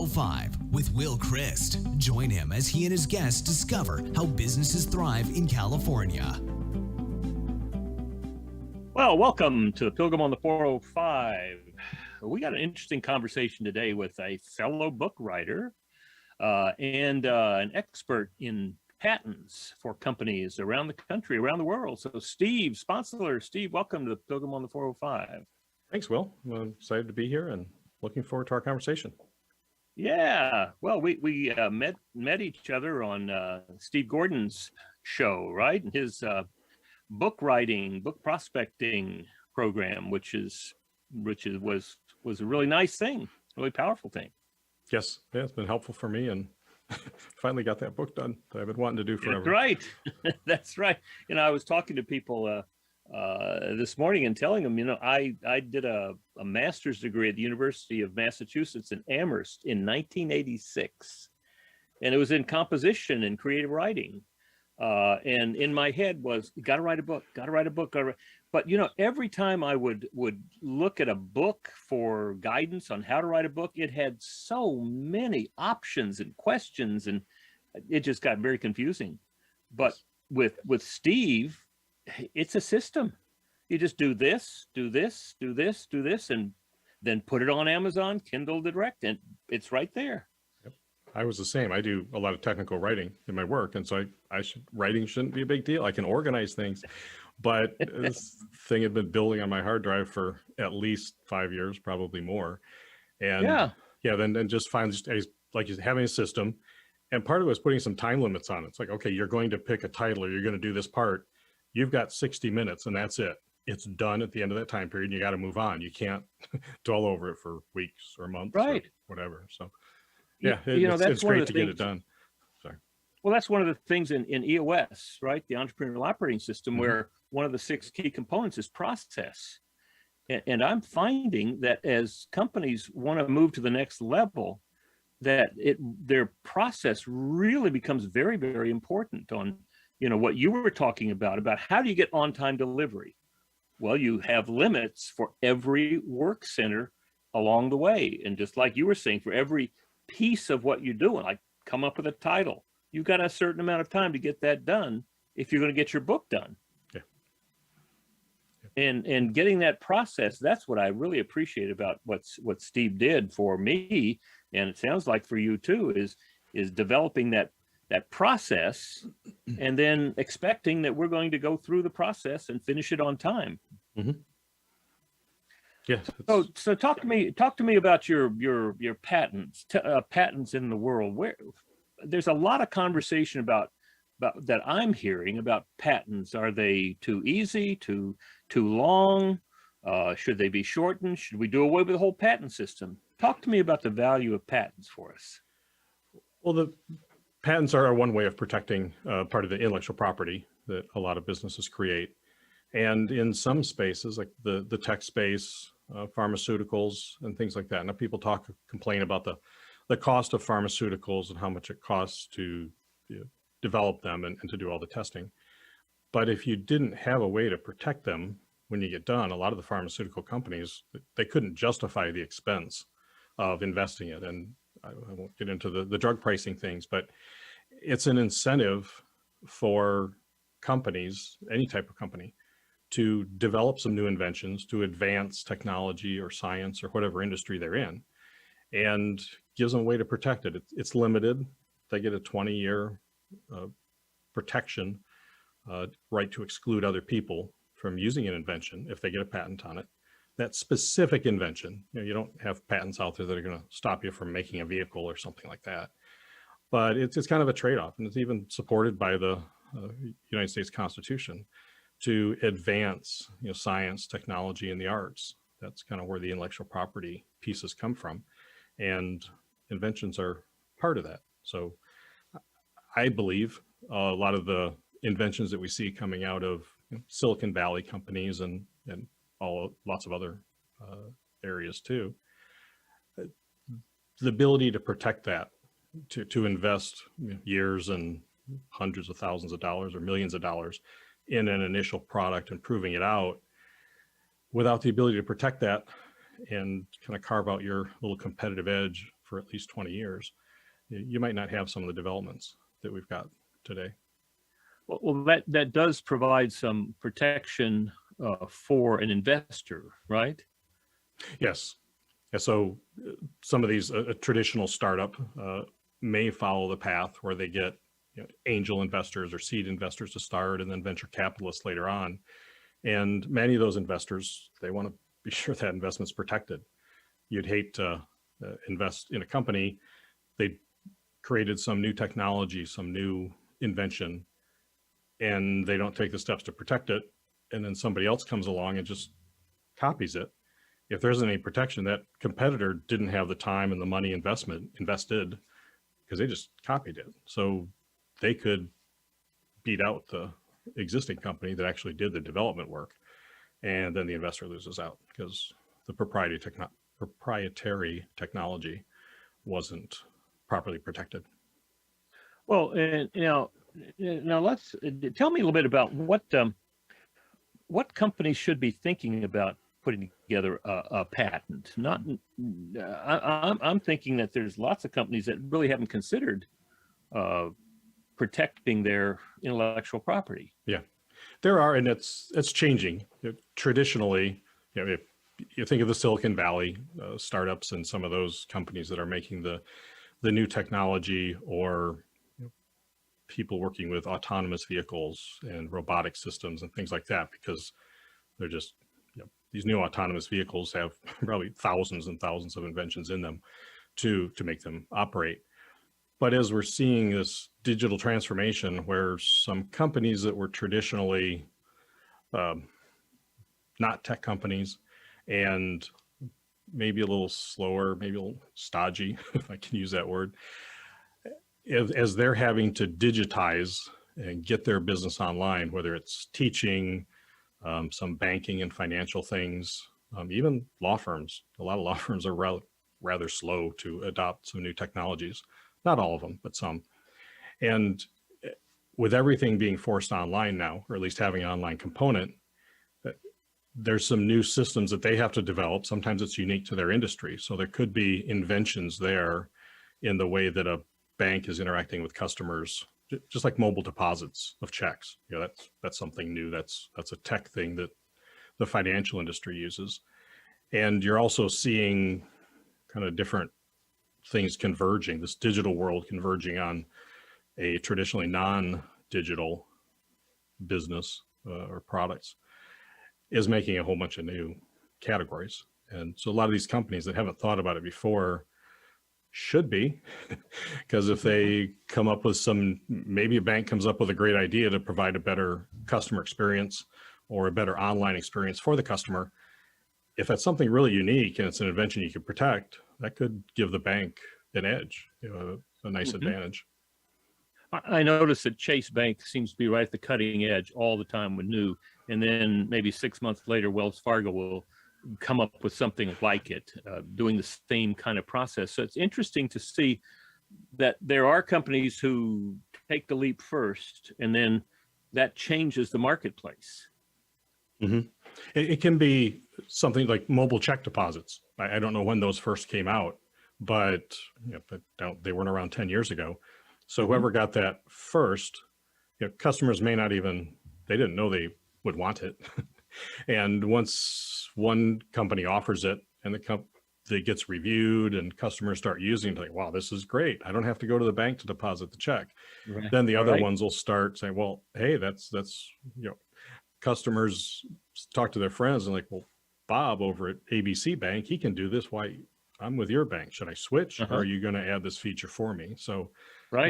405 with Will Christ. Join him as he and his guests discover how businesses thrive in California. Well, welcome to the Pilgrim on the 405. We got an interesting conversation today with a fellow book writer and an expert in patents for companies around the country, around the world. So Steve Sponseller. Steve, welcome to the Pilgrim on the 405. Thanks, Will. I'm excited to be here and looking forward to our conversation. Yeah, well, we met each other on Steve Gordon's show, right? And his book writing, book prospecting program, which was a really nice thing, really powerful thing. Yes, yeah, it's been helpful for me, and finally got that book done that I've been wanting to do forever. That's right. That's right. You know, I was talking to people this morning and telling them, you know, I did a master's degree at the University of Massachusetts in Amherst in 1986, and it was in composition and creative writing. And in my head was, got to write a book, got to write a book. But, you know, every time I would look at a book for guidance on how to write a book, it had so many options and questions, and it just got very confusing. But with Steve, it's a system. You just do this, do this, do this, do this, and then put it on Amazon, Kindle Direct, and it's right there. I was the same. I do a lot of technical writing in my work, and so writing shouldn't be a big deal. I can organize things, but this thing had been building on my hard drive for at least 5 years, probably more. And then just find, like you said, having a system, and part of it was putting some time limits on it. It's like, okay, you're going to pick a title, or you're going to do this part. You've got 60 minutes, and that's it. It's done at the end of that time period. And you got to move on. You can't dwell over it for weeks or months, right, or whatever. So. Yeah, it's great to get it done. Sorry. Well, that's one of the things in EOS, right? The entrepreneurial operating system, where one of the 6 key components is process. And I'm finding that as companies want to move to the next level, that their process really becomes very, very important on, you know, what you were talking about how do you get on-time delivery? Well, you have limits for every work center along the way. And just like you were saying, for every piece of what you're doing, like come up with a title, you've got a certain amount of time to get that done if you're going to get your book done. And getting that process, that's what I really appreciate about what Steve did for me, and it sounds like for you too, is developing that process and then expecting that we're going to go through the process and finish it on time. Yeah. So talk to me about your patents, patents in the world. Where there's a lot of conversation about that I'm hearing about patents. Are they too easy, too long? Should they be shortened? Should we do away with the whole patent system? Talk to me about the value of patents for us. Well, the patents are one way of protecting part of the intellectual property that a lot of businesses create. And in some spaces, like the tech space, pharmaceuticals and things like that. Now people complain about the cost of pharmaceuticals and how much it costs to develop them and to do all the testing. But if you didn't have a way to protect them when you get done, a lot of the pharmaceutical companies, they couldn't justify the expense of investing it. And I won't get into the drug pricing things, but it's an incentive for companies, any type of company, to develop some new inventions, to advance technology or science or whatever industry they're in, and gives them a way to protect it. It's limited. They get a 20-year protection, right to exclude other people from using an invention if they get a patent on it. That specific invention, you don't have patents out there that are going to stop you from making a vehicle or something like that. But it's kind of a trade-off, and it's even supported by the United States Constitution to advance, science, technology, and the arts. That's kind of where the intellectual property pieces come from, and inventions are part of that. So I believe a lot of the inventions that we see coming out of Silicon Valley companies and lots of other areas too, the ability to protect that, to invest years and hundreds of thousands of dollars or millions of dollars in an initial product and proving it out, without the ability to protect that and kind of carve out your little competitive edge for at least 20 years, you might not have some of the developments that we've got today. Well, that does provide some protection for an investor, right? Yes. And so some of these, a traditional startup may follow the path where they get angel investors or seed investors to start, and then venture capitalists later on. And many of those investors, they want to be sure that investment's protected. You'd hate to invest in a company, they created some new technology, some new invention, and they don't take the steps to protect it, and then somebody else comes along and just copies it. If there isn't any protection, that competitor didn't have the time and the money invested because they just copied it. So they could beat out the existing company that actually did the development work, and then the investor loses out because the proprietary technology wasn't properly protected. Well, and now let's tell me a little bit about what companies should be thinking about putting together a patent. I'm thinking that there's lots of companies that really haven't considered protecting their intellectual property. Yeah, there are, and it's changing. Traditionally, if you think of the Silicon Valley startups and some of those companies that are making the new technology, or people working with autonomous vehicles and robotic systems and things like that, because they're just, these new autonomous vehicles have probably thousands and thousands of inventions in them to make them operate. But as we're seeing this digital transformation, where some companies that were traditionally not tech companies and maybe a little slower, maybe a little stodgy, if I can use that word, as they're having to digitize and get their business online, whether it's teaching, some banking and financial things, even law firms. A lot of law firms are rather slow to adopt some new technologies. Not all of them, but some. And with everything being forced online now, or at least having an online component, there's some new systems that they have to develop. Sometimes it's unique to their industry. So there could be inventions there in the way that a bank is interacting with customers, just like mobile deposits of checks. That's something new. That's a tech thing that the financial industry uses. And you're also seeing kind of different things converging, this digital world converging on a traditionally non-digital business or products, is making a whole bunch of new categories. And so a lot of these companies that haven't thought about it before should be, because if they come up with maybe a bank comes up with a great idea to provide a better customer experience or a better online experience for the customer, if that's something really unique and it's an invention you could protect, that could give the bank an edge, a nice advantage. I noticed that Chase Bank seems to be right at the cutting edge all the time with new, and then maybe 6 months later, Wells Fargo will come up with something like it, doing the same kind of process. So it's interesting to see that there are companies who take the leap first, and then that changes the marketplace. Mm-hmm. It can be something like mobile check deposits. I don't know when those first came out, but they weren't around 10 years ago. So whoever got that first, customers may not even, they didn't know they would want it. And once one company offers it and it gets reviewed and customers start using it, like, wow, this is great. I don't have to go to the bank to deposit the check. Right. Then the other ones will start saying, well, hey, that's customers talk to their friends and like, well, Bob over at ABC Bank, he can do this. Why? I'm with your bank. Should I switch? Or are you going to add this feature for me? So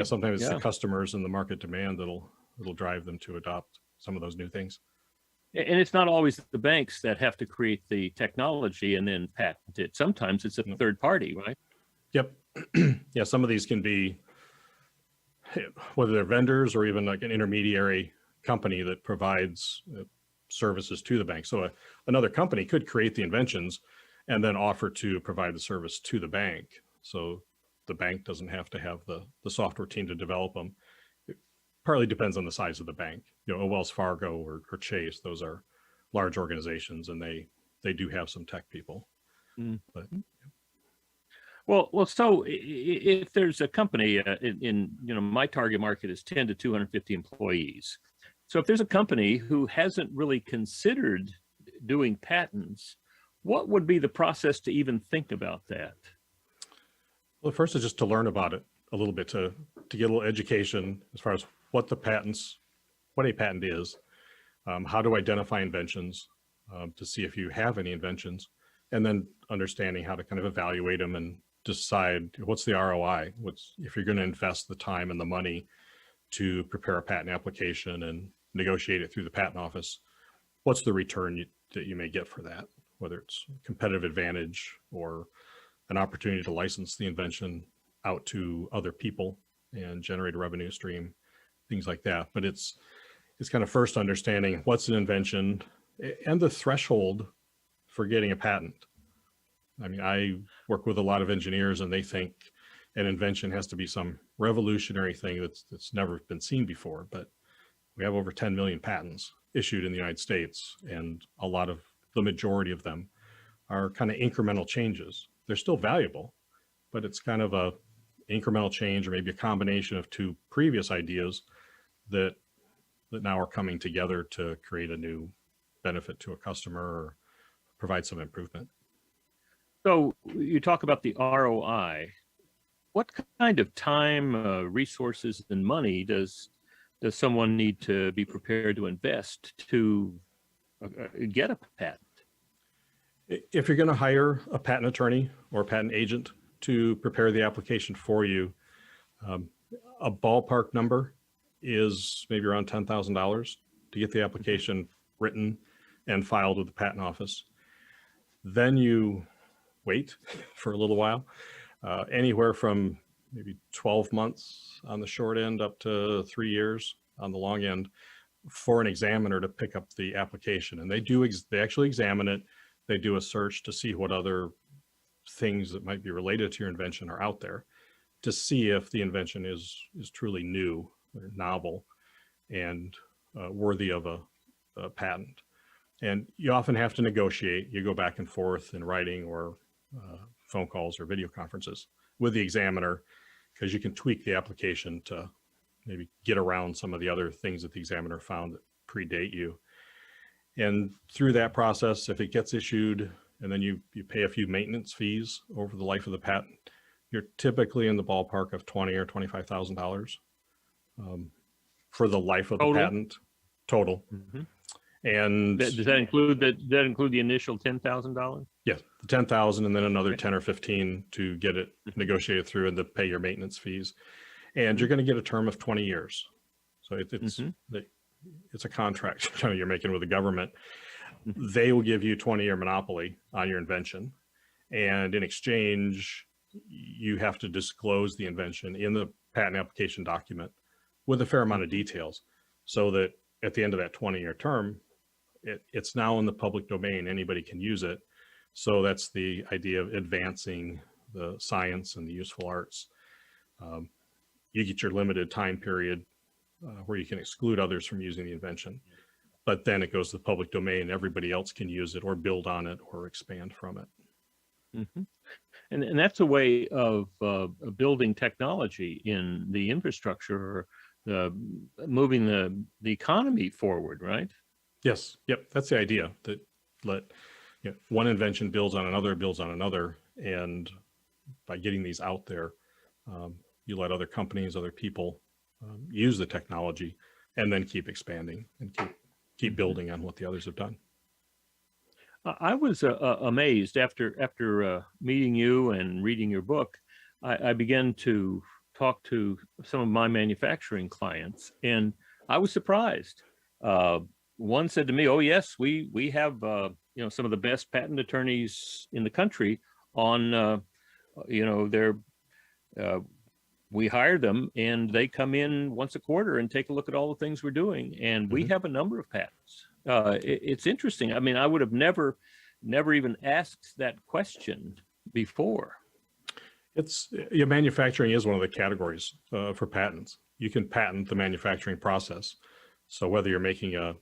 sometimes it's the customers and the market demand that'll drive them to adopt some of those new things. And it's not always the banks that have to create the technology and then patent it. Sometimes it's a third party, right? Yep. Yeah, some of these can be, whether they're vendors or even like an intermediary company that provides services to the bank. So another company could create the inventions and then offer to provide the service to the bank. So the bank doesn't have to have the software team to develop them. It partly depends on the size of the bank. A Wells Fargo or Chase, those are large organizations and they do have some tech people. But Well, so if there's a company in, my target market is 10 to 250 employees. So if there's a company who hasn't really considered doing patents, what would be the process to even think about that? Well, first is just to learn about it a little bit, to get a little education as far as what a patent is, how to identify inventions, to see if you have any inventions, and then understanding how to kind of evaluate them and decide what's the ROI, if you're going to invest the time and the money to prepare a patent application and negotiate it through the patent office, what's the return that you may get for that, whether it's competitive advantage or an opportunity to license the invention out to other people and generate a revenue stream, things like that. But it's kind of first understanding what's an invention and the threshold for getting a patent. I mean, I work with a lot of engineers and they think an invention has to be some revolutionary thing that's never been seen before, but we have over 10 million patents issued in the United States, and the majority of them are kind of incremental changes. They're still valuable, but it's kind of a incremental change, or maybe a combination of two previous ideas that now are coming together to create a new benefit to a customer or provide some improvement. So you talk about the ROI. What kind of time, resources, and money does someone need to be prepared to invest to get a patent? If you're going to hire a patent attorney or a patent agent to prepare the application for you, a ballpark number is maybe around $10,000 to get the application written and filed with the patent office. Then you wait for a little while, anywhere from maybe 12 months on the short end up to 3 years on the long end for an examiner to pick up the application. And they actually examine it. They do a search to see what other things that might be related to your invention are out there, to see if the invention is truly new or novel and worthy of a patent. And you often have to negotiate. You go back and forth in writing or phone calls or video conferences with the examiner, because you can tweak the application to maybe get around some of the other things that the examiner found that predate you. And through that process, if it gets issued and then you pay a few maintenance fees over the life of the patent, you're typically in the ballpark of $20,000 or $25,000 for the life of the patent total. Mm-hmm. And does that include the initial $10,000? Yes, the 10,000 and then another 10 or 15 to get it negotiated through and to pay your maintenance fees. And you're going to get a term of 20 years. So it's a contract you're making with the government. They will give you 20-year monopoly on your invention. And in exchange, you have to disclose the invention in the patent application document with a fair amount of details, so that at the end of that 20-year term, it's now in the public domain. Anybody can use it. So that's the idea of advancing the science and the useful arts. You get your limited time period where you can exclude others from using the invention, but then it goes to the public domain. Everybody else can use it or build on it or expand from it. Mm-hmm. And that's a way of building technology in the infrastructure, moving the economy forward, right? Yes. Yep. That's the idea, that one invention builds on another. And by getting these out there, you let other companies, other people use the technology, and then keep expanding and keep building on what the others have done. I was amazed after meeting you and reading your book. I began to talk to some of my manufacturing clients, and I was surprised. One said to me, "Oh yes, we have some of the best patent attorneys in the country on we hire them and they come in once a quarter and take a look at all the things we're doing, and we have a number of patents." It's interesting. I mean, I would have never even asked that question before. Manufacturing is one of the categories for patents. You can patent the manufacturing process. So whether you're making a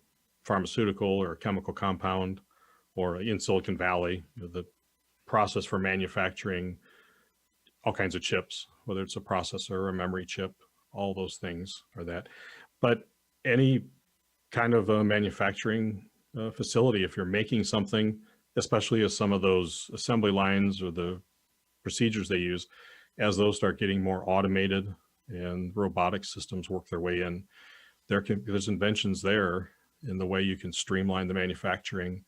pharmaceutical or a chemical compound, or in Silicon Valley, the process for manufacturing all kinds of chips, whether it's a processor or a memory chip, all those things are that. But any kind of a manufacturing facility, if you're making something, especially as some of those assembly lines or the procedures they use, as those start getting more automated and robotic systems work their way in, there's inventions there in the way you can streamline the manufacturing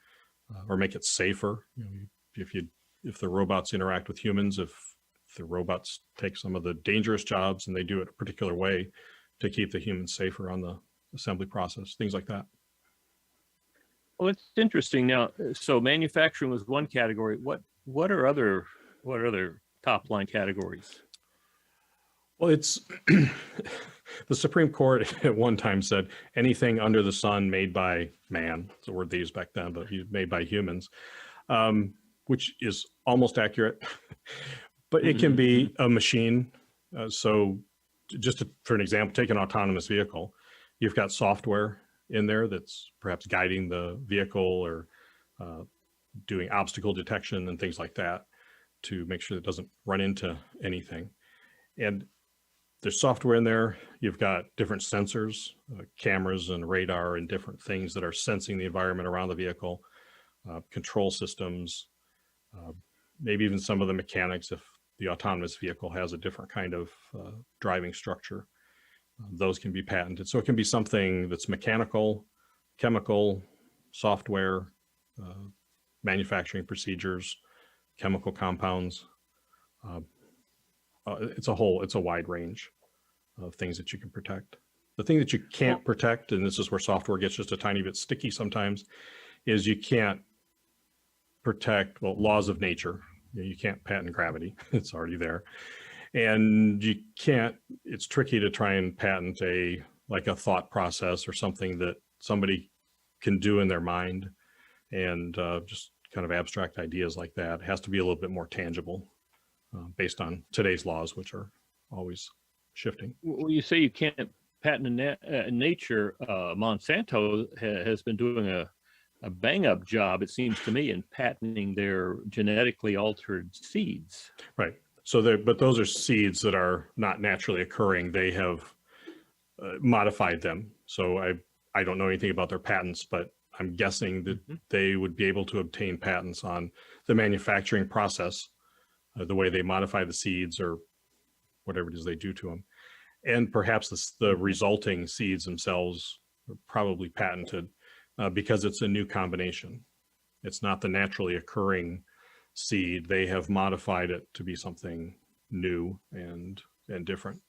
or make it safer. You know, if the robots interact with humans, if the robots take some of the dangerous jobs and they do it a particular way to keep the humans safer on the assembly process, things like that. Well, it's interesting now. So manufacturing was one category. What are other top line categories? Well, it's the Supreme Court at one time said anything under the sun made by man. It's a word they used back then, but made by humans, which is almost accurate. But it can be a machine. So just for an example, take an autonomous vehicle. You've got software in there that's perhaps guiding the vehicle or doing obstacle detection and things like that to make sure it doesn't run into anything. And there's software in there. You've got different sensors, cameras and radar and different things that are sensing the environment around the vehicle, control systems, maybe even some of the mechanics if the autonomous vehicle has a different kind of driving structure. Those can be patented. So it can be something that's mechanical, chemical, software, manufacturing procedures, chemical compounds. It's a wide range of things that you can protect. The thing that you can't protect, and this is where software gets just a tiny bit sticky sometimes, is you can't protect, well, laws of nature. You can't patent gravity. It's already there. And you can't, it's tricky to try and patent like a thought process or something that somebody can do in their mind, and just kind of abstract ideas like that. It has to be a little bit more tangible based on today's laws, which are always shifting. Well, you say you can't patent in nature. Monsanto has been doing a bang up job, it seems to me, in patenting their genetically altered seeds. Right. So but those are seeds that are not naturally occurring. They have modified them. So I don't know anything about their patents, but I'm guessing that they would be able to obtain patents on the manufacturing process, the way they modify the seeds or whatever it is they do to them. And perhaps the resulting seeds themselves are probably patented because it's a new combination. It's not the naturally occurring seed. They have modified it to be something new and different.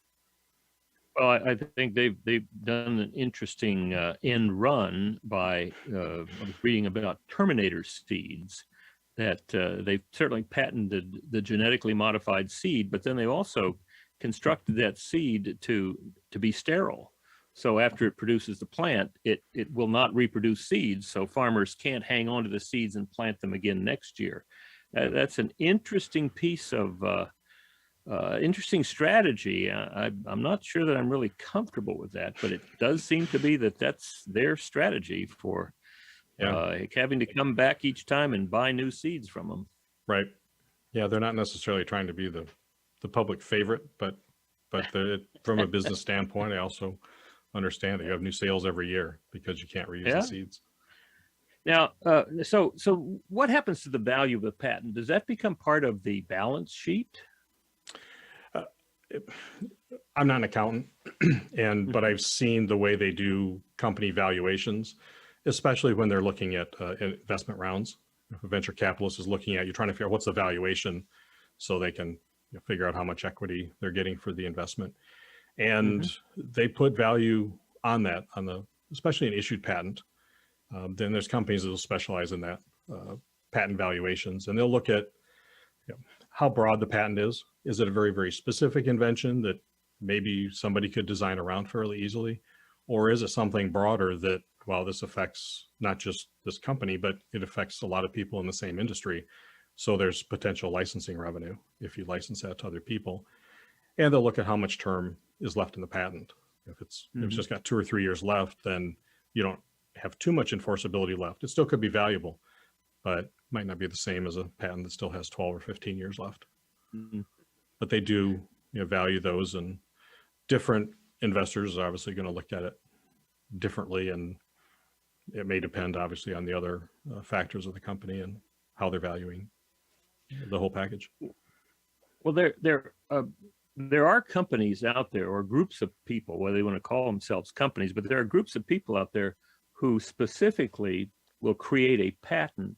Well, I think they've done an interesting end run by I was reading about Terminator seeds, that they've certainly patented the genetically modified seed, but then they also constructed that seed to be sterile. So after it produces the plant, it will not reproduce seeds. So farmers can't hang on to the seeds and plant them again next year. That's an interesting piece of interesting strategy. I'm not sure that I'm really comfortable with that, but it does seem to be that's their strategy for having to come back each time and buy new seeds from them. Right. Yeah, they're not necessarily trying to be the public favorite, but from a business standpoint, I also understand that you have new sales every year because you can't reuse the seeds. Now, so what happens to the value of a patent? Does that become part of the balance sheet? I'm not an accountant, but I've seen the way they do company valuations, especially when they're looking at investment rounds. If a venture capitalist is looking at, you're trying to figure out what's the valuation so they can figure out how much equity they're getting for the investment. And they put value on that, especially an issued patent. Then there's companies that will specialize in that, patent valuations, and they'll look at how broad the patent is. Is it a very, very specific invention that maybe somebody could design around fairly easily? Or is it something broader that, well, this affects not just this company, but it affects a lot of people in the same industry. So there's potential licensing revenue if you license that to other people. And they'll look at how much term is left in the patent. If it's just got 2 or 3 years left, then you don't have too much enforceability left. It still could be valuable, but might not be the same as a patent that still has 12 or 15 years left. but they do value those, and different investors are obviously going to look at it differently, and it may depend obviously on the other factors of the company and how they're valuing the whole package. Well, there are companies out there, or groups of people, whether they want to call themselves companies, but there are groups of people out there who specifically will create a patent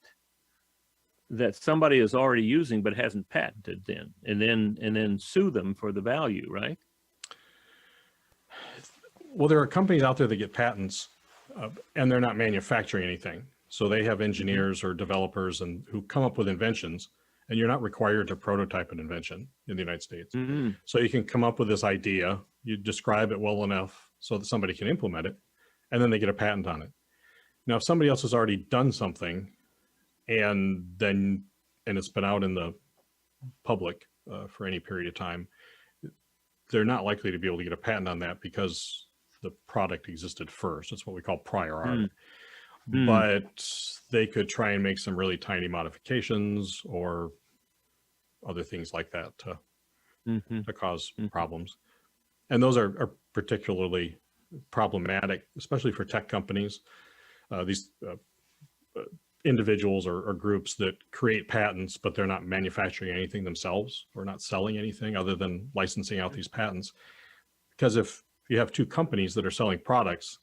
that somebody is already using but hasn't patented and then sue them for the value, right? Well, there are companies out there that get patents and they're not manufacturing anything. So they have engineers or developers and who come up with inventions, and you're not required to prototype an invention in the United States. So you can come up with this idea, you describe it well enough so that somebody can implement it, and then they get a patent on it. Now, if somebody else has already done something and it's been out in the public for any period of time, they're not likely to be able to get a patent on that because the product existed first. That's what we call prior art. But they could try and make some really tiny modifications or other things like that to cause problems. And those are particularly problematic, especially for tech companies. These individuals or groups that create patents, but they're not manufacturing anything themselves or not selling anything other than licensing out these patents. Because if you have two companies that are selling products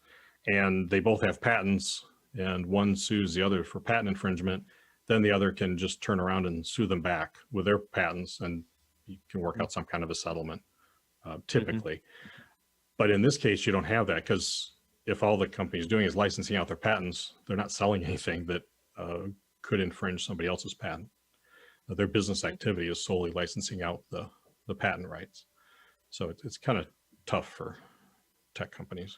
and they both have patents and one sues the other for patent infringement, then the other can just turn around and sue them back with their patents, and you can work out some kind of a settlement, typically. But in this case, you don't have that, because if all the company's doing is licensing out their patents, they're not selling anything that could infringe somebody else's patent. Their business activity is solely licensing out the patent rights. So it's kind of tough for tech companies.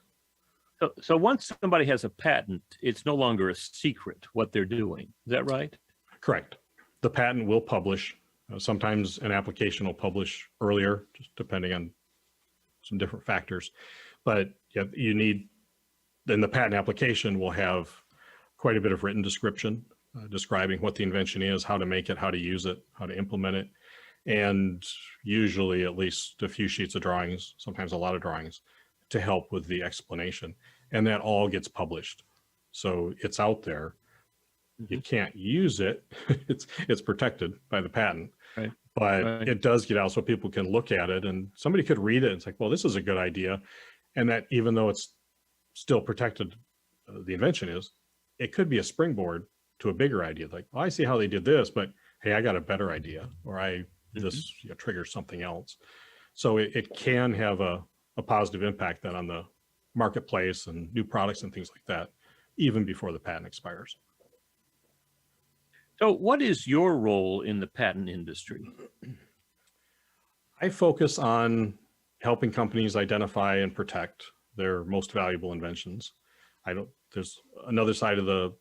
So once somebody has a patent, it's no longer a secret what they're doing. Is that right? Correct. The patent will publish. Sometimes an application will publish earlier, just depending on some different factors. But yeah, then the patent application will have quite a bit of written description describing what the invention is, how to make it, how to use it, how to implement it, and usually at least a few sheets of drawings, sometimes a lot of drawings, to help with the explanation. And that all gets published. So it's out there. You can't use it. It's protected by the patent. Right. But it does get out so people can look at it, and somebody could read it and it's like, well, this is a good idea. And that, even though it's still protected, the invention is, it could be a springboard to a bigger idea. Like, well, I see how they did this, but hey, I got a better idea, or this triggers something else. So it can have a positive impact then on the marketplace and new products and things like that, even before the patent expires. So what is your role in the patent industry? I focus on helping companies identify and protect their most valuable inventions. There's another side of the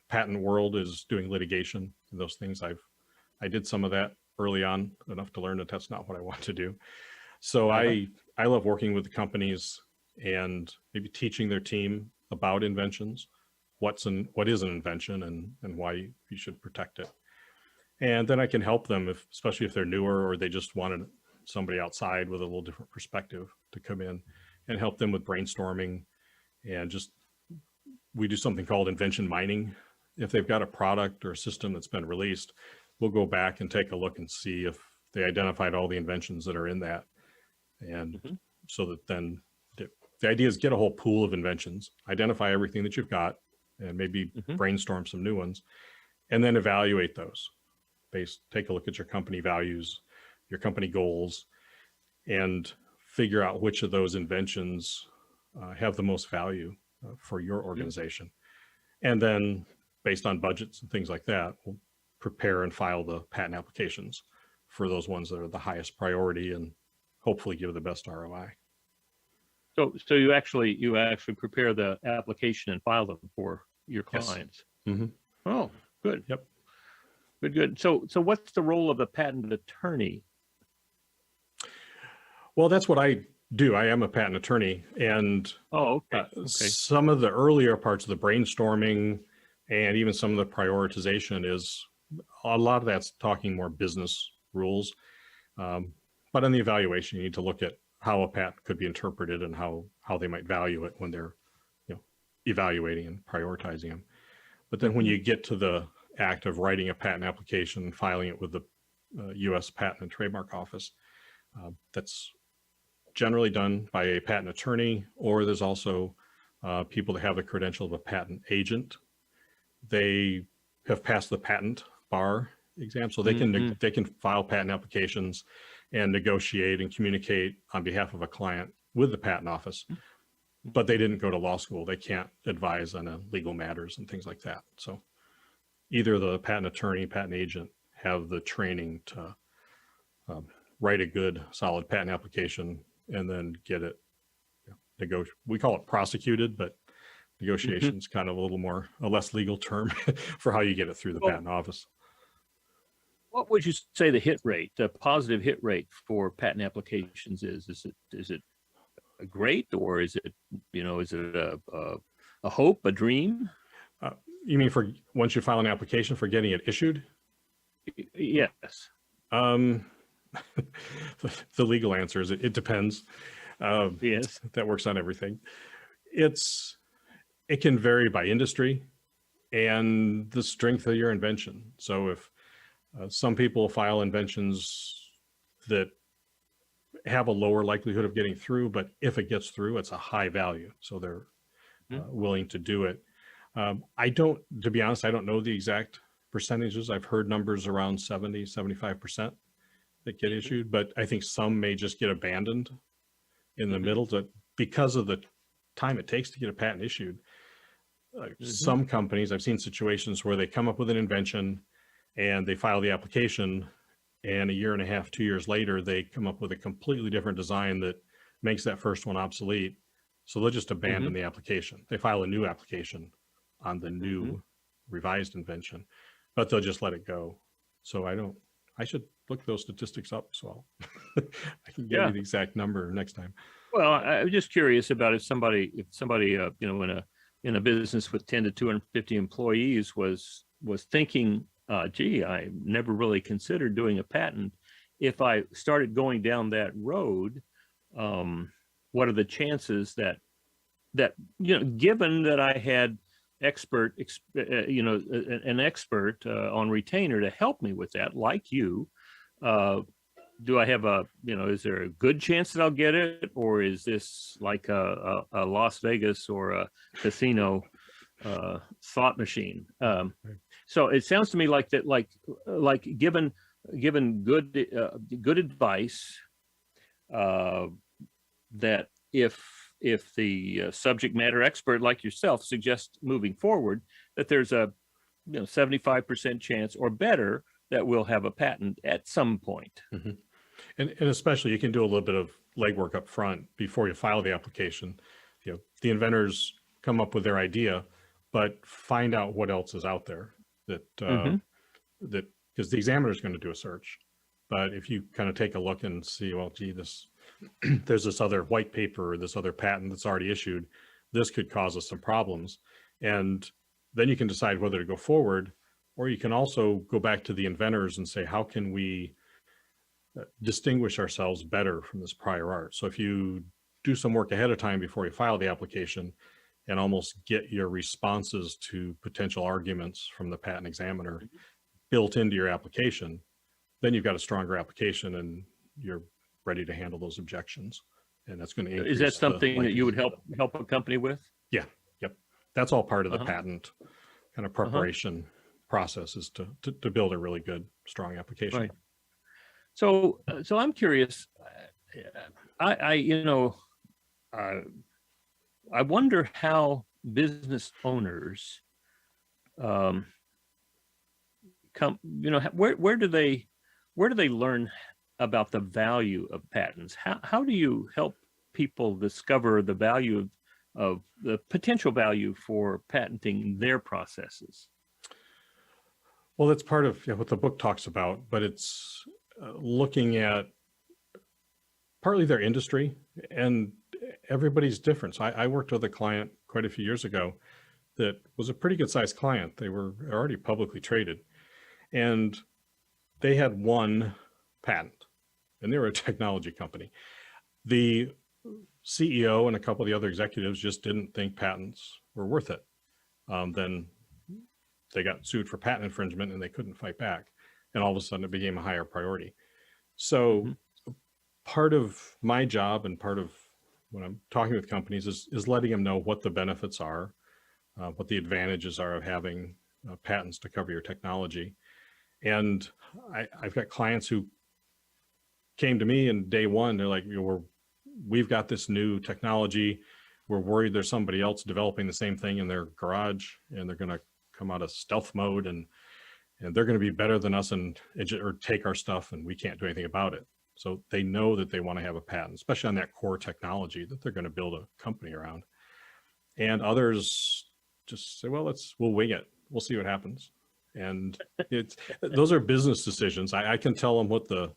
patent world is doing litigation and those things. I did some of that early on, enough to learn that that's not what I want to do. So I love working with the companies and maybe teaching their team about inventions, what is an invention and why you should protect it. And then I can help them, especially if they're newer or they just wanted somebody outside with a little different perspective to come in and help them with brainstorming. And we do something called Invention Mining. If they've got a product or a system that's been released, we'll go back and take a look and see if they identified all the inventions that are in that. And so that then the idea is get a whole pool of inventions, identify everything that you've got, and maybe brainstorm some new ones, and then evaluate those. Take a look at your company values, your company goals, and figure out which of those inventions have the most value for your organization. And then based on budgets and things like that, we'll prepare and file the patent applications for those ones that are the highest priority and hopefully give the best ROI. So you actually prepare the application and file them for your clients. Yes. Oh, good. Yep. Good. So what's the role of the patent attorney? Well, that's what I do. I am a patent attorney, and some of the earlier parts of the brainstorming and even some of the prioritization is a lot of that's talking more business rules. But in the evaluation, you need to look at how a patent could be interpreted and how they might value it when they're, evaluating and prioritizing them. But then when you get to the act of writing a patent application and filing it with the U.S. Patent and Trademark Office, that's generally done by a patent attorney, or there's also people that have the credential of a patent agent. They have passed the patent bar exam, so they can file patent applications and negotiate and communicate on behalf of a client with the patent office. But they didn't go to law school. They can't advise on legal matters and things like that. So either the patent attorney, patent agent have the training to write a good, solid patent application and then get it we call it prosecuted, but negotiation is kind of a less legal term for how you get it through the patent office. What would you say the hit rate, the positive hit rate for patent applications is? Is it great, or is it, is it a hope, a dream? You mean for once you file an application for getting it issued? Yes. The legal answer is it depends. Yes. That works on everything. It can vary by industry and the strength of your invention. So if some people file inventions that have a lower likelihood of getting through, but if it gets through, it's a high value. So they're willing to do it. To be honest, I don't know the exact percentages. I've heard numbers around 70, 75% that get issued, but I think some may just get abandoned in the middle because of the time it takes to get a patent issued. Some companies, I've seen situations where they come up with an invention and they file the application, and a year and a half, 2 years later, they come up with a completely different design that makes that first one obsolete. So they'll just abandon the application. They file a new application on the new revised invention, but they'll just let it go. So I should look those statistics up as well. I can give you the exact number next time. Well, I'm just curious about if somebody, in a business with 10 to 250 employees was thinking, gee, I never really considered doing a patent. If I started going down that road, what are the chances that given that I had an expert on retainer to help me with that, like you, do I have is there a good chance that I'll get it, or is this like a Las Vegas or a casino slot machine? So it sounds to me like that, like given good advice, that if the subject matter expert like yourself suggests moving forward, that there's a 75% chance or better that we'll have a patent at some point. And especially you can do a little bit of legwork up front before you file the application. The inventors come up with their idea, but find out what else is out there that because the examiner is going to do a search. But if you kind of take a look and see, well, gee, there's this other white paper or this other patent that's already issued, this could cause us some problems. And then you can decide whether to go forward, or you can also go back to the inventors and say, how can we distinguish ourselves better from this prior art? So if you do some work ahead of time before you file the application and almost get your responses to potential arguments from the patent examiner built into your application, then you've got a stronger application and you're ready to handle those objections. And that's going to increase. Is that something that you would help a company with? Yeah. Yep. That's all part of the patent kind of preparation process, is to build a really good, strong application. Right. So I'm curious. I wonder how business owners come. Where do they learn about the value of patents? How do you help people discover the value of the potential value for patenting their processes? Well, that's part of what the book talks about, but it's looking at partly their industry, and everybody's different. So I worked with a client quite a few years ago that was a pretty good sized client. They were already publicly traded, and they had one patent. and they were a technology company. The CEO and a couple of the other executives just didn't think patents were worth it. Then they got sued for patent infringement and they couldn't fight back. And all of a sudden it became a higher priority. So part of my job and part of when I'm talking with companies is letting them know what the benefits are, what the advantages are of having patents to cover your technology. And I've got clients who came to me and day one, they're like, we've got this new technology. We're worried there's somebody else developing the same thing in their garage and they're going to come out of stealth mode and they're going to be better than us or take our stuff and we can't do anything about it. So they know that they want to have a patent, especially on that core technology that they're going to build a company around. And others just say, well, we'll wing it. We'll see what happens. And those are business decisions. I can tell them what a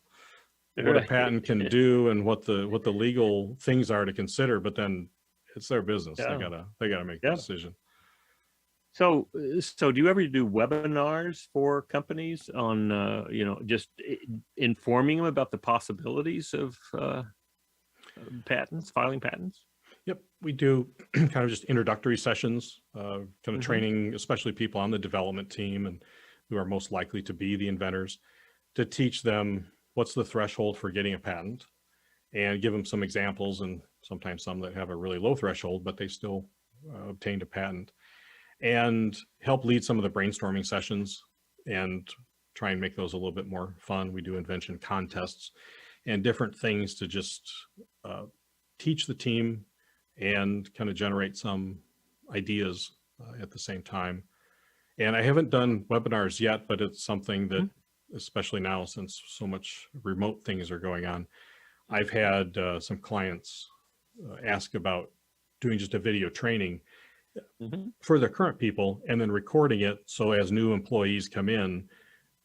patent can do and what the legal things are to consider, but then it's their business. They gotta make the decision. So do you ever do webinars for companies on, just informing them about the possibilities of patents, filing patents? Yep, we do kind of just introductory sessions, kind of training, especially people on the development team and who are most likely to be the inventors, to teach them what's the threshold for getting a patent and give them some examples, and sometimes some that have a really low threshold, but they still obtained a patent, and help lead some of the brainstorming sessions and try and make those a little bit more fun. We do invention contests and different things to just teach the team and kind of generate some ideas at the same time. And I haven't done webinars yet, but it's something that, especially now since so much remote things are going on, I've had some clients ask about doing just a video training for their current people and then recording it. So as new employees come in,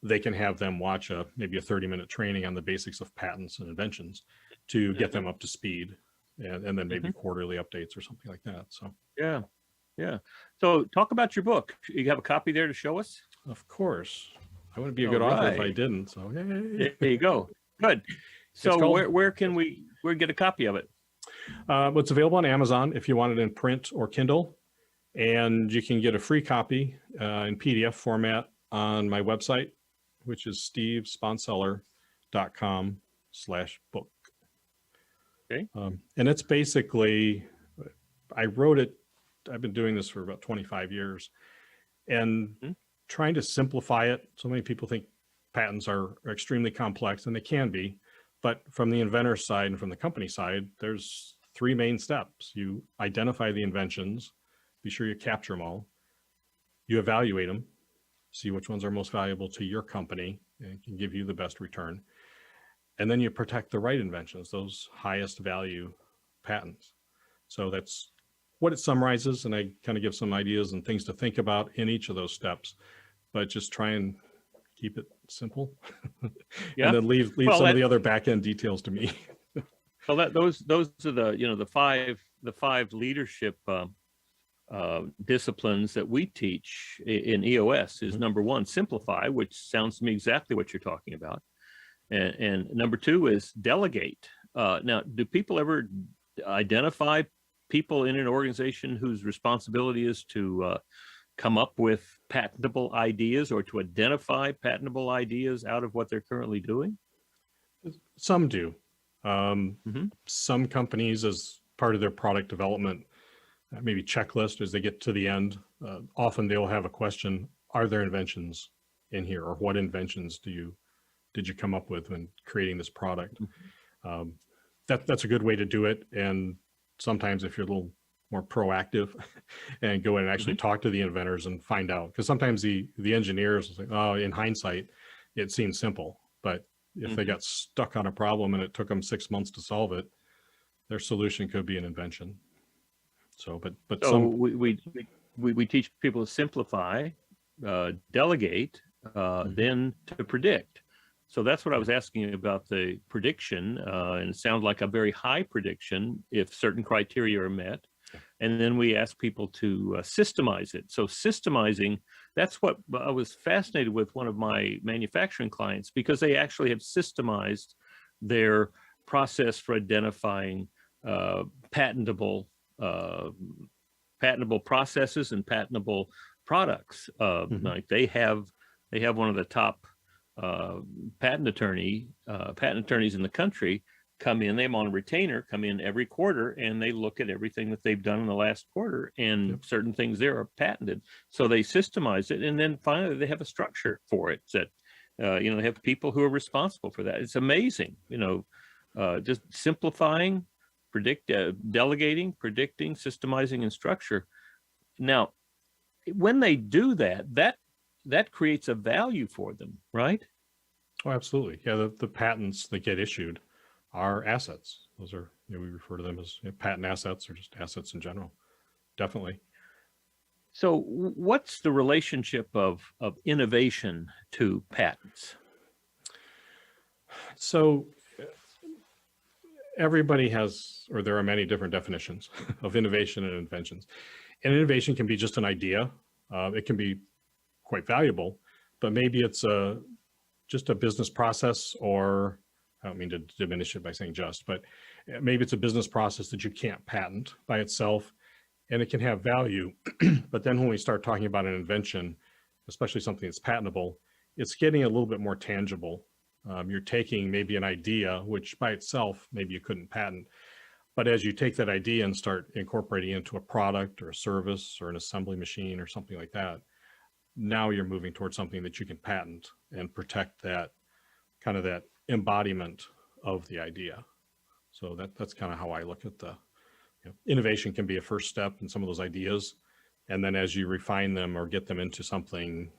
they can have them watch maybe a 30-minute training on the basics of patents and inventions to get them up to speed, and then maybe quarterly updates or something like that. So yeah. So talk about your book. You have a copy there to show us? Of course. I wouldn't be a good author if I didn't. So yay. There you go. Good. So where can we get a copy of it? It's available on Amazon if you want it in print or Kindle, and you can get a free copy in PDF format on my website, which is stevesponseller.com/book. Okay. And it's basically, I wrote it, I've been doing this for about 25 years and trying to simplify it. So many people think patents are extremely complex, and they can be, but from the inventor side and from the company side, there's 3 main steps. You identify the inventions, be sure you capture them all. You evaluate them, see which ones are most valuable to your company and can give you the best return. And then you protect the right inventions, those highest value patents. So that's what it summarizes. And I kind of give some ideas and things to think about in each of those steps, but just try and keep it simple. And then leave some of the other back end details to me. Well, those are the five leadership disciplines that we teach in EOS is number 1, simplify, which sounds to me exactly what you're talking about. And number 2 is delegate. Now, do people ever identify people in an organization whose responsibility is to come up with patentable ideas or to identify patentable ideas out of what they're currently doing? Some do. Some companies, as part of their product development, maybe checklist as they get to the end, often they'll have a question, are there inventions in here? Or what inventions did you come up with when creating this product? That's a good way to do it. And sometimes if you're a little more proactive and go in and actually talk to the inventors and find out, because sometimes the engineers will say, oh, in hindsight, it seems simple, but if they got stuck on a problem and it took them 6 months to solve it, their solution could be an invention. So, we teach people to simplify, delegate, then to predict. So that's what I was asking you about, the prediction, and it sounds like a very high prediction if certain criteria are met. And then we ask people to systemize it. So systemizing, that's what I was fascinated with one of my manufacturing clients, because they actually have systemized their process for identifying patentable processes and patentable products. Like they have one of the top patent attorneys in the country come in. They have on a retainer, come in every quarter, and they look at everything that they've done in the last quarter, and certain things there are patented. So they systemize it, and then finally they have a structure for it that they have people who are responsible for that. It's amazing, just simplifying, delegating, predicting, systemizing, and structure. Now, when they do that creates a value for them, right? Oh, absolutely. Yeah, the patents that get issued are assets. Those are, we refer to them as patent assets or just assets in general. Definitely. So what's the relationship of innovation to patents? So everybody has, or there are many different definitions of innovation and inventions. And innovation can be just an idea. It can be quite valuable, but maybe it's just a business process, or I don't mean to diminish it by saying just, but maybe it's a business process that you can't patent by itself, and it can have value. But then when we start talking about an invention, especially something that's patentable, it's getting a little bit more tangible. You're taking maybe an idea, which by itself, maybe you couldn't patent. But as you take that idea and start incorporating it into a product or a service or an assembly machine or something like that, now you're moving towards something that you can patent and protect that kind of that embodiment of the idea. So that's kind of how I look at the innovation. Can be a first step in some of those ideas. And then as you refine them or get them into something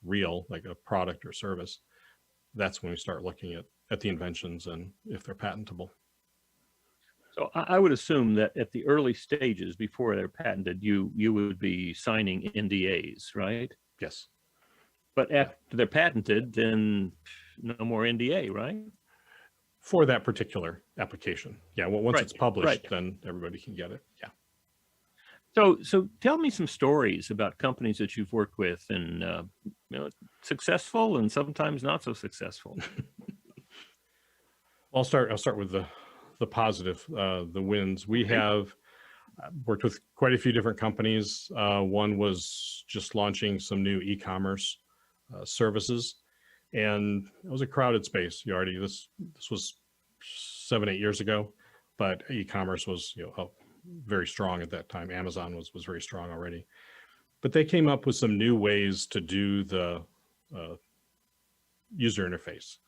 real, like a product or service, that's when we start looking at the inventions and if they're patentable. So I would assume that at the early stages, before they're patented, you would be signing NDAs, right? Yes. But after they're patented, then no more NDA, right? For that particular application. Yeah. Well, once it's published, right, then everybody can get it. Yeah. So tell me some stories about companies that you've worked with and successful and sometimes not so successful. I'll start with the positive, the wins. We have worked with quite a few different companies. One was just launching some new e-commerce services, and it was a crowded space. This was 7-8 years ago, but e-commerce was very strong at that time. Amazon was very strong already, but they came up with some new ways to do the user interface,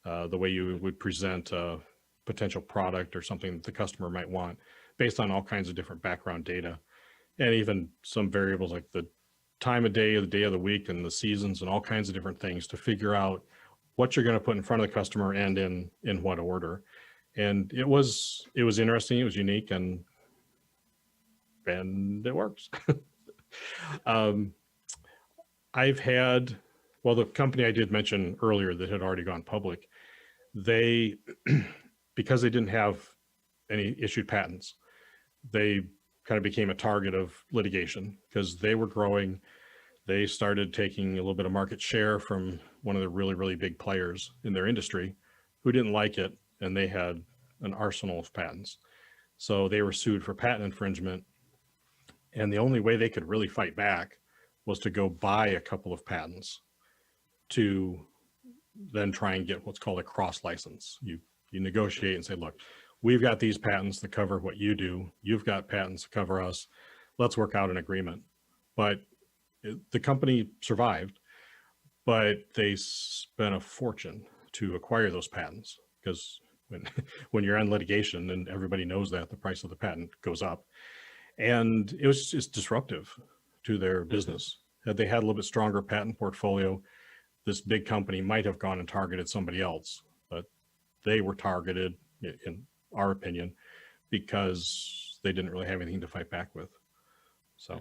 the way you would present a potential product or something that the customer might want, based on all kinds of different background data, and even some variables like the time of day, the day of the week, and the seasons, and all kinds of different things to figure out what you're going to put in front of the customer and in what order. And it was interesting. It was unique, and it works. I've had, well, the company I did mention earlier that had already gone public, they, because they didn't have any issued patents, they kind of became a target of litigation because they were growing. They started taking a little bit of market share from one of the really, really big players in their industry who didn't like it, and they had an arsenal of patents. So they were sued for patent infringement. And the only way they could really fight back was to go buy a couple of patents to then try and get what's called a cross license. You negotiate and say, look, we've got these patents that cover what you do. You've got patents that cover us. Let's work out an agreement. But the company survived, but they spent a fortune to acquire those patents, because when you're in litigation and everybody knows that, the price of the patent goes up. And it was just disruptive to their business. Had they had a little bit stronger patent portfolio, this big company might have gone and targeted somebody else, but they were targeted, in our opinion, because they didn't really have anything to fight back with. So.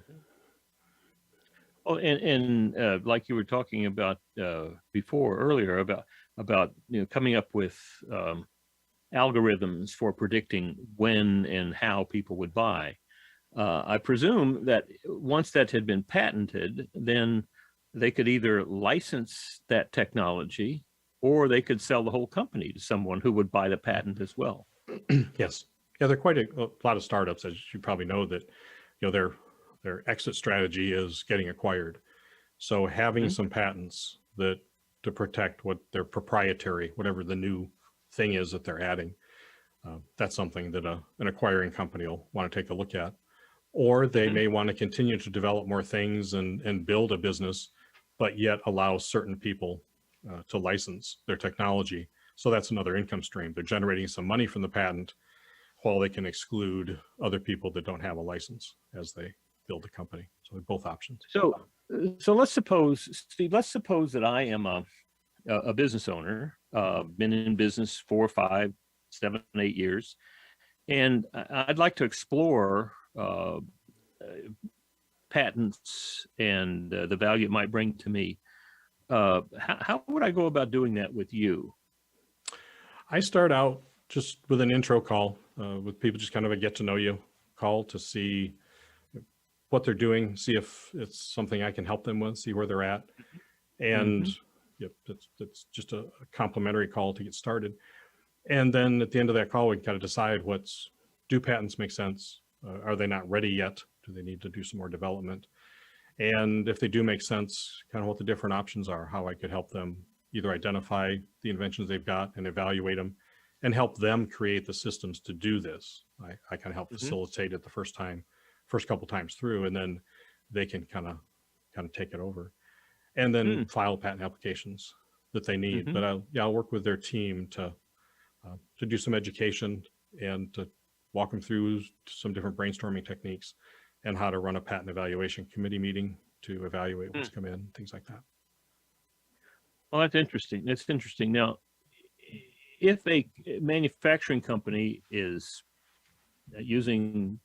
Oh, and like you were talking about earlier about coming up with algorithms for predicting when and how people would buy. I presume that once that had been patented, then they could either license that technology or they could sell the whole company to someone who would buy the patent as well. Yes. Yeah, there are quite a lot of startups, as you probably know, that their exit strategy is getting acquired. So having some patents that to protect what their proprietary, whatever the new thing is that they're adding, that's something that an acquiring company will want to take a look at. Or they may want to continue to develop more things and build a business, but yet allow certain people to license their technology. So that's another income stream. They're generating some money from the patent while they can exclude other people that don't have a license as they build the company. So both options. So let's suppose, Steve, let's suppose that I am a business owner, been in business 4, 5, 7, 8 years, and I'd like to explore patents and the value it might bring to me. How would I go about doing that with you? I start out just with an intro call with people, just kind of a get to know you call to see what they're doing, see if it's something I can help them with, see where they're at. And yep, that's just a complimentary call to get started. And then at the end of that call, we can kind of decide do patents make sense? Are they not ready yet? Do they need to do some more development? And if they do make sense, kind of what the different options are, how I could help them either identify the inventions they've got and evaluate them and help them create the systems to do this. I can help facilitate it the first couple times through, and then they can kind of take it over and then file patent applications that they need. But I'll work with their team to do some education and to walk them through some different brainstorming techniques and how to run a patent evaluation committee meeting to evaluate what's come in, things like that. Well, that's interesting. That's interesting. Now, if a manufacturing company is using,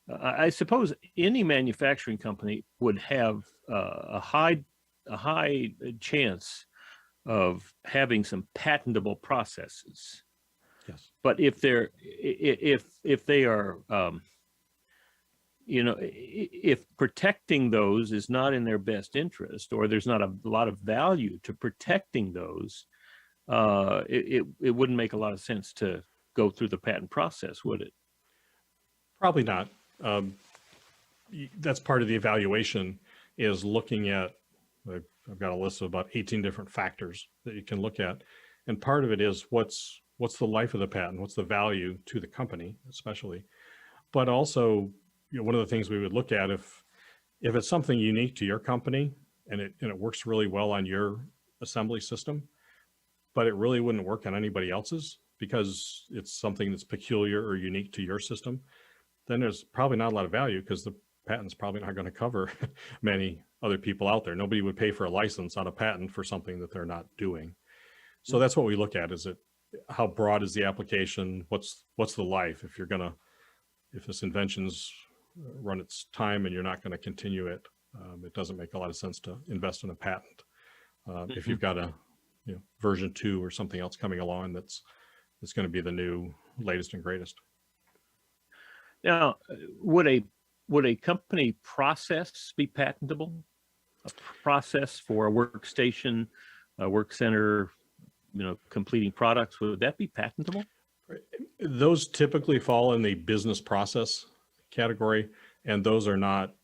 I suppose any manufacturing company would have a high chance of having some patentable processes. Yes. But if they are, if protecting those is not in their best interest, or there's not a lot of value to protecting those, it wouldn't make a lot of sense to go through the patent process, would it? Probably not. That's part of the evaluation, is looking at, I've got a list of about 18 different factors that you can look at. And part of it is what's the life of the patent? What's the value to the company, especially? But also, one of the things we would look at, if it's something unique to your company and it works really well on your assembly system, but it really wouldn't work on anybody else's because it's something that's peculiar or unique to your system, then there's probably not a lot of value, because the patent's probably not going to cover many other people out there. Nobody would pay for a license on a patent for something that they're not doing. So that's what we look at, is how broad is the application? What's the life? If this invention's run its time and you're not going to continue it, it doesn't make a lot of sense to invest in a patent. If you've got a version 2 or something else coming along that's going to be the new latest and greatest. Now, would a company process be patentable? A process for a workstation, a work center, completing products, would that be patentable? Those typically fall in the business process category, and those are not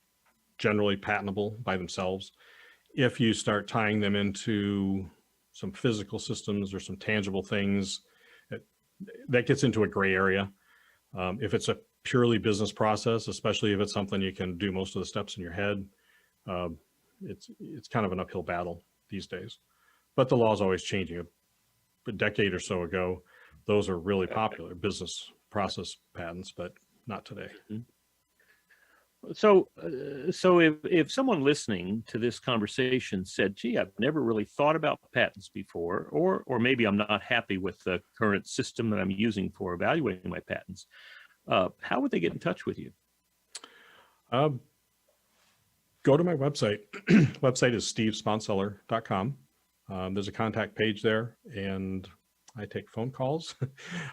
generally patentable by themselves. If you start tying them into some physical systems or some tangible things, that gets into a gray area. If it's a purely business process, especially if it's something you can do most of the steps in your head, it's kind of an uphill battle these days. But the law is always changing. A decade or so ago, those are really popular business process patents, but not today. So if someone listening to this conversation said, gee, I've never really thought about patents before, or maybe I'm not happy with the current system that I'm using for evaluating my patents, how would they get in touch with you? Go to my website. Website is stevesponseller.com. There's a contact page there, and I take phone calls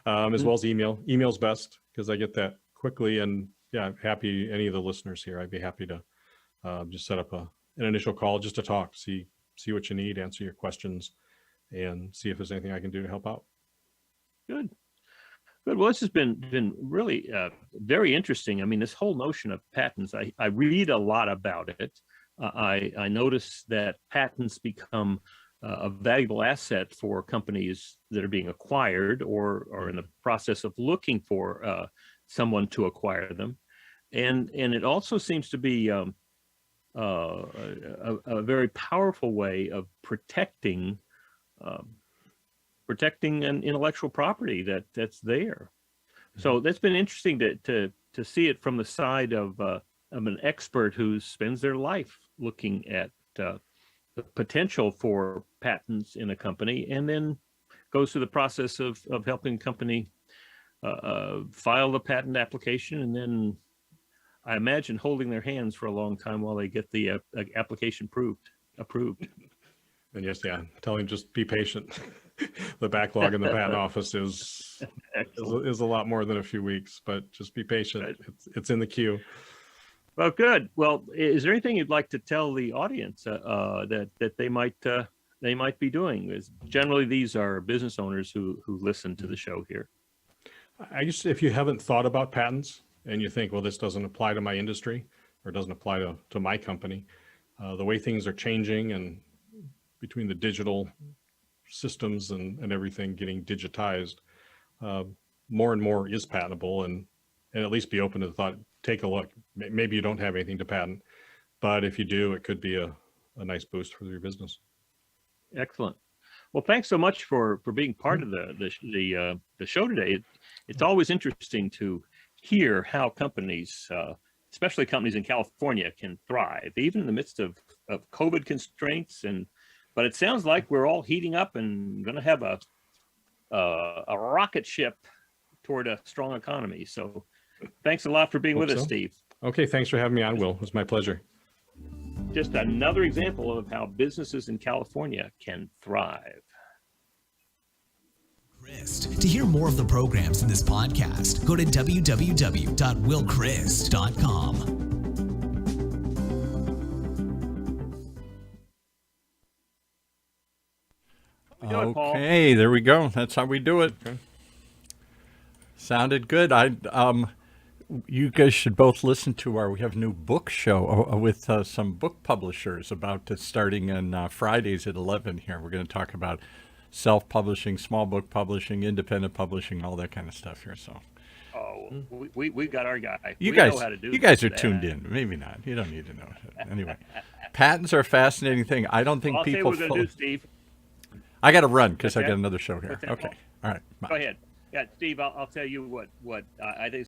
as well as email. Email's best because I get that quickly. And yeah, I'm happy, any of the listeners here, I'd be happy to just set up an initial call just to talk, see what you need, answer your questions, and see if there's anything I can do to help out. Good. Good. Well, this has been really very interesting. I mean, this whole notion of patents, I read a lot about it. I notice that patents become a valuable asset for companies that are being acquired or are in the process of looking for someone to acquire them. And it also seems to be a very powerful way of protecting an intellectual property that's there. So that's been interesting to see it from the side of an expert who spends their life looking at the potential for patents in a company, and then goes through the process of helping a company file the patent application, and then I imagine holding their hands for a long time while they get the application approved. And yes, yeah, telling just be patient. The backlog in the patent office is a lot more than a few weeks, but just be patient. Right. It's in the queue. Well, good. Well, is there anything you'd like to tell the audience that they might be doing? Because generally, these are business owners who listen to the show here. I guess if you haven't thought about patents and you think, well, this doesn't apply to my industry or doesn't apply to my company, the way things are changing and between the digital systems and everything getting digitized, more and more is patentable, and at least be open to the thought, take a look. Maybe you don't have anything to patent, but if you do, it could be a nice boost for your business. Excellent. Well, thanks so much for being part of the show today. It's always interesting to hear how companies, especially companies in California, can thrive, even in the midst of COVID constraints. But it sounds like we're all heating up and going to have a rocket ship toward a strong economy. So thanks a lot for being with us, Steve. Okay, thanks for having me on, Will. It was my pleasure. Just another example of how businesses in California can thrive. To hear more of the programs in this podcast, go to www.willchrist.com. Okay, there we go. That's how we do it. Okay. Sounded good. You guys should both listen to we have a new book show with some book publishers about starting on Fridays at 11 here. We're going to talk about self-publishing, small book publishing, independent publishing, all that kind of stuff here. So, we got our guy. You guys are tuned in. Maybe not. You don't need to know. Anyway, patents are a fascinating thing. I don't think people. I'll say what we're going to do, Steve. I got to run because I got another show here. Okay. All right. Bye. Go ahead. Yeah, Steve. I'll tell you what I think.